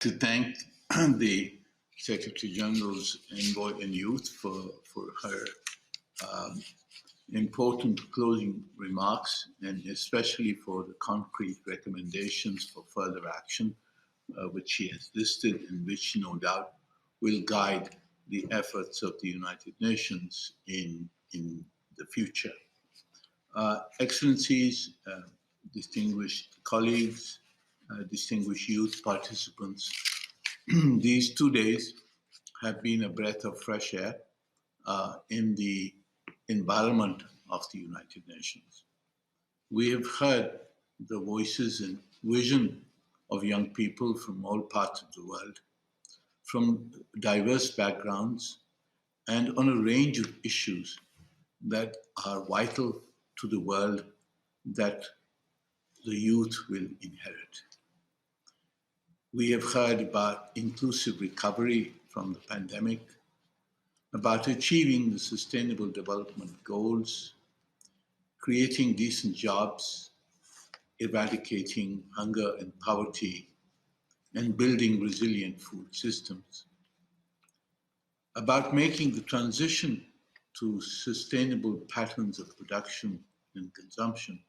To thank the Secretary General's Envoy and Youth for her important closing remarks, and especially for the concrete recommendations for further action, which she has listed and which no doubt will guide the efforts of the United Nations in the future. Excellencies, distinguished colleagues, distinguished youth participants, these 2 days have been a breath of fresh air in the environment of the United Nations. We have heard the voices and vision of young people from all parts of the world, from diverse backgrounds, and on a range of issues that are vital to the world that the youth will inherit. We have heard about inclusive recovery from the pandemic, about achieving the Sustainable Development Goals, creating decent jobs, eradicating hunger and poverty, and building resilient food systems, about making the transition to sustainable patterns of production and consumption,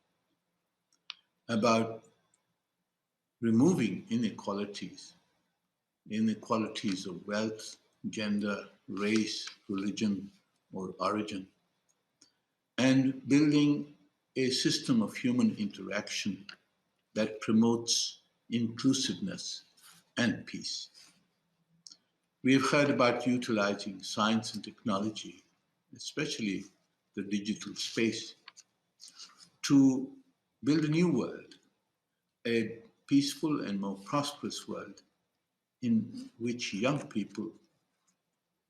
about removing inequalities of wealth, gender, race, religion, or origin, and building a system of human interaction that promotes inclusiveness and peace. We have heard about utilizing science and technology, especially the digital space, to build a new world, a peaceful and more prosperous world in which young people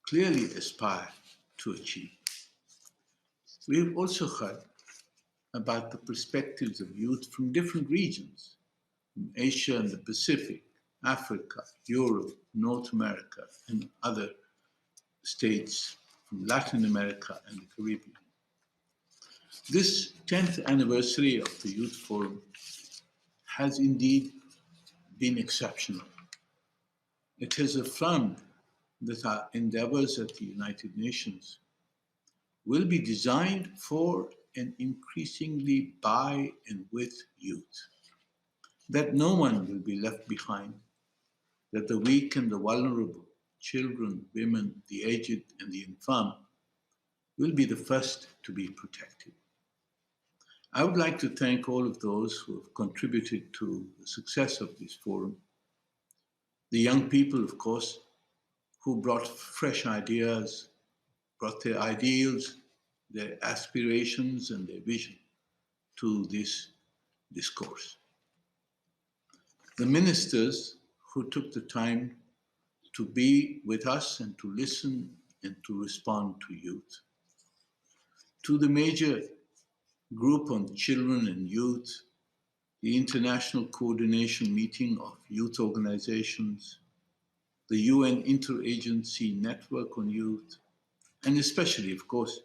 clearly aspire to achieve. We have also heard about the perspectives of youth from different regions, from Asia and the Pacific, Africa, Europe, North America, and other states from Latin America and the Caribbean. This 10th anniversary of the Youth Forum has indeed been exceptional. It has affirmed that our endeavors at the United Nations will be designed for and increasingly by and with youth, that no one will be left behind, that the weak and the vulnerable, children, women, the aged, and the infirm will be the first to be protected. I would like to thank all of those who have contributed to the success of this forum. The young people, of course, who brought fresh ideas, brought their ideals, their aspirations, and their vision to this discourse. The ministers who took the time to be with us and to listen and to respond to youth. To the major group on children and youth, the International Coordination Meeting of Youth Organizations, the UN Interagency Network on Youth, and especially, of course,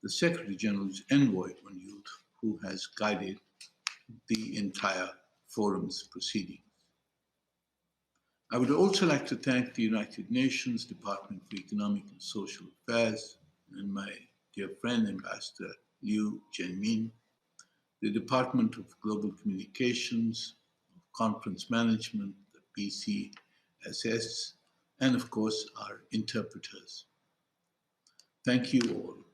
the Secretary General's Envoy on Youth, who has guided the entire forum's proceedings. I would also like to thank the United Nations Department for Economic and Social Affairs and my dear friend, Ambassador Liu Jianmin, the Department of Global Communications, Conference Management, the PCSS, and of course our interpreters. Thank you all.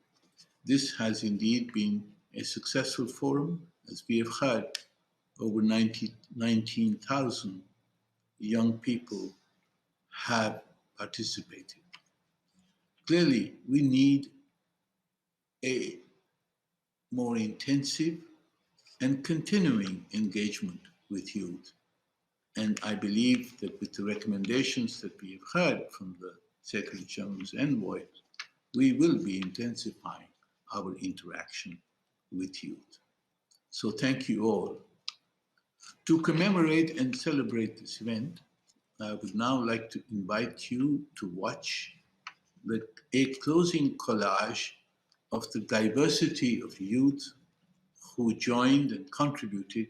This has indeed been a successful forum. As we have heard, over 19,000 young people have participated. Clearly, we need a more intensive and continuing engagement with youth. And I believe that with the recommendations that we have heard from the Secretary General's Envoy, we will be intensifying our interaction with youth. So thank you all. To commemorate and celebrate this event, I would now like to invite you to watch a closing collage of the diversity of youth who joined and contributed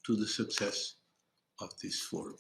to the success of this forum.